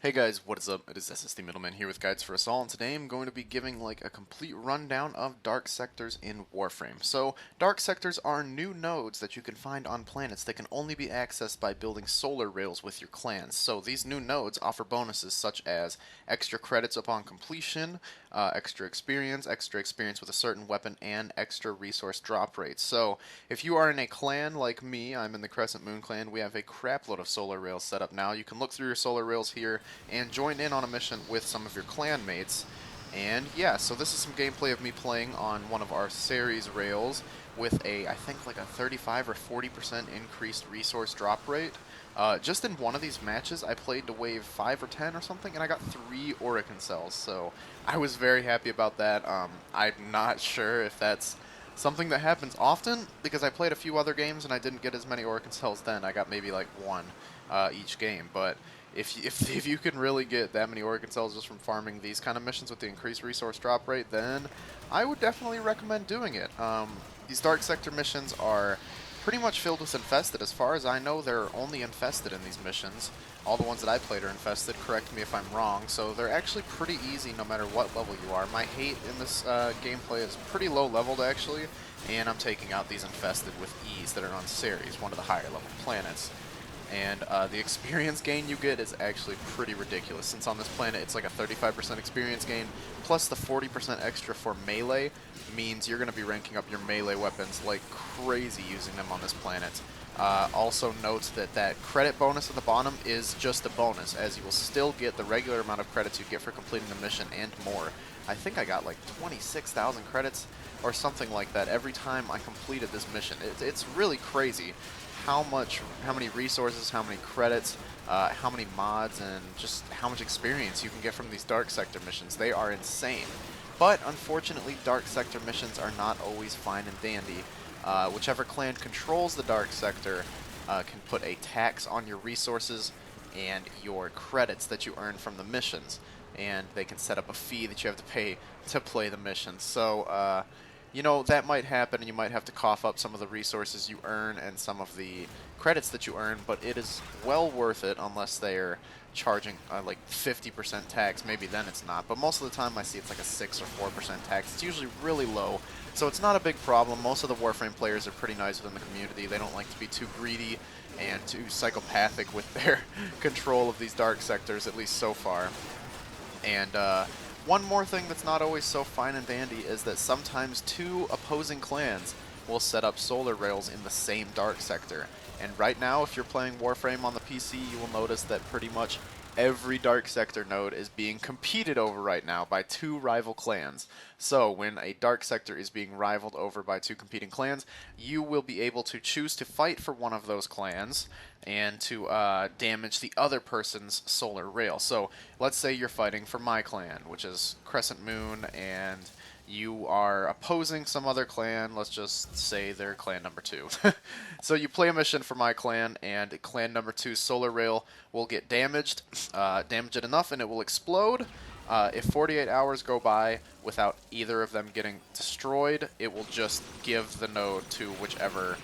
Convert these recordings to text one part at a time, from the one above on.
Hey guys, what is up? It is SSD Middleman here with GuidesForUsAll, and today I'm going to be giving like a complete rundown of dark sectors in Warframe. So, dark sectors are new nodes that you can find on planets that can only be accessed by building solar rails with your clans. So, these new nodes offer bonuses such as extra credits upon completion, extra experience with a certain weapon, and extra resource drop rates. So, if you are in a clan like me, I'm in the Crescent Moon clan, we have a crapload of solar rails set up now. You can look through your solar rails here and join in on a mission with some of your clan mates. And yeah, so this is some gameplay of me playing on one of our series rails with I think like a 35 or 40% increased resource drop rate. Just in one of these matches, I played to wave 5 or 10 or something, and I got 3 Oracle cells, so I was very happy about that. I'm not sure if that's something that happens often, because I played a few other games and I didn't get as many Oracle cells then. I got maybe like 1 each game, but if you can really get that many Oracle cells just from farming these kind of missions with the increased resource drop rate, then I would definitely recommend doing it. These Dark Sector missions are pretty much filled with infested. As far as I know, they're only infested in these missions. All the ones that I played are infested, correct me if I'm wrong, so they're actually pretty easy no matter what level you are. My hate in this gameplay is pretty low leveled actually, and I'm taking out these infested with ease that are on Ceres, one of the higher level planets. And the experience gain you get is actually pretty ridiculous, since on this planet it's like a 35% experience gain, plus the 40% extra for melee means you're going to be ranking up your melee weapons like crazy using them on this planet. Also note that that credit bonus at the bottom is just a bonus, as you will still get the regular amount of credits you get for completing the mission and more. I think I got like 26,000 credits or something like that every time I completed this mission. It's really crazy how many resources, how many credits, how many mods, and just how much experience you can get from these Dark Sector missions. They are insane. But unfortunately, Dark Sector missions are not always fine and dandy. Whichever clan controls the Dark Sector can put a tax on your resources and your credits that you earn from the missions. And they can set up a fee that you have to pay to play the missions. So, you know, that might happen, and you might have to cough up some of the resources you earn and some of the credits that you earn, but it is well worth it unless they're charging like 50% tax. Maybe then it's not, but most of the time I see it's like a 6 or 4% tax. It's usually really low, so it's not a big problem. Most of the Warframe players are pretty nice within the community. They don't like to be too greedy and too psychopathic with their control of these dark sectors, at least so far. And one more thing that's not always so fine and dandy is that sometimes two opposing clans will set up solar rails in the same dark sector. And right now, if you're playing Warframe on the PC, you will notice that pretty much every dark sector node is being competed over right now by two rival clans. So when a dark sector is being rivaled over by two competing clans, you will be able to choose to fight for one of those clans and to damage the other person's solar rail. So let's say you're fighting for my clan, which is Crescent Moon, and you are opposing some other clan. Let's just say they're clan number 2. So you play a mission for my clan, and clan number 2's solar rail will get damaged. Damage it enough and it will explode. If 48 hours go by without either of them getting destroyed, it will just give the node to whichever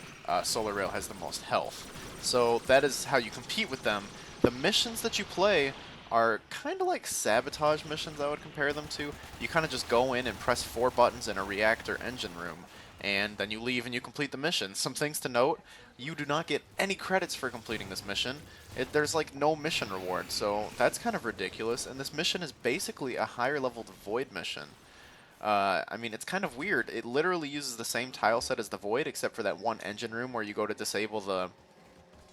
solar rail has the most health. So that is how you compete with them. The missions that you play are kind of like sabotage missions, I would compare them to. You kind of just go in and press 4 buttons in a reactor engine room, and then you leave and you complete the mission. Some things to note: you do not get any credits for completing this mission. There's like no mission reward, so that's kind of ridiculous, and this mission is basically a higher leveled Void mission. I mean, it's kind of weird. It literally uses the same tile set as the Void, except for that one engine room where you go to disable the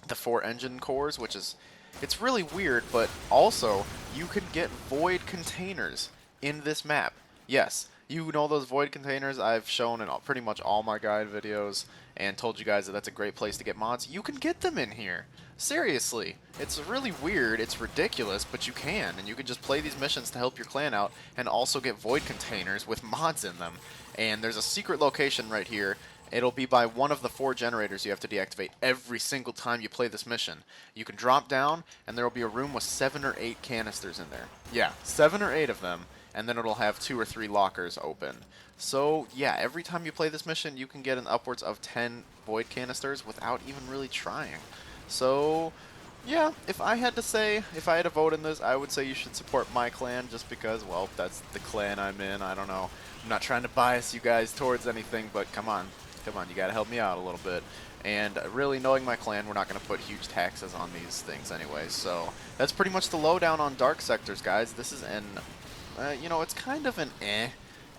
4 engine cores, which is, it's really weird, but also you can get void containers in this map. Yes, you know those void containers I've shown in pretty much all my guide videos and told you guys that that's a great place to get mods. You can get them in here. Seriously. It's really weird, it's ridiculous, but you can, and you can just play these missions to help your clan out and also get void containers with mods in them. And there's a secret location right here. It'll be by one of the 4 generators you have to deactivate every single time you play this mission. You can drop down, and there will be a room with 7 or 8 canisters in there. Yeah, 7 or 8 of them, and then it'll have 2 or 3 lockers open. So, yeah, every time you play this mission, you can get an upwards of 10 void canisters without even really trying. So, Yeah, if I had to say, if I had to vote in this, I would say you should support my clan just because, well, that's the clan I'm in. I don't know. I'm not trying to bias you guys towards anything, but come on. Come on, you gotta help me out a little bit. And really, knowing my clan, we're not going to put huge taxes on these things anyway. So that's pretty much the lowdown on Dark Sectors, guys. This is an, you know, it's kind of an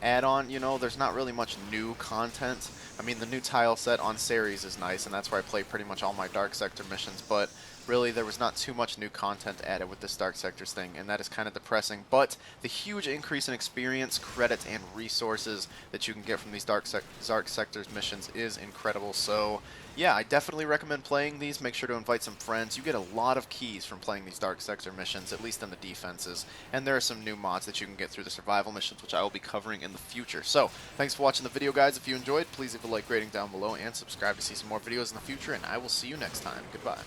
add-on. You know, there's not really much new content. I mean, the new tile set on Ceres is nice, and that's where I play pretty much all my Dark Sector missions, but really there was not too much new content added with this Dark Sectors thing, and that is kind of depressing. But the huge increase in experience, credits, and resources that you can get from these Dark Sectors missions is incredible. So yeah, I definitely recommend playing these. Make sure to invite some friends. You get a lot of keys from playing these Dark Sector missions, at least in the defenses. And there are some new mods that you can get through the survival missions, which I will be covering in the future. So, thanks for watching the video, guys. If you enjoyed, please leave a like rating down below and subscribe to see some more videos in the future, and I will see you next time. Goodbye.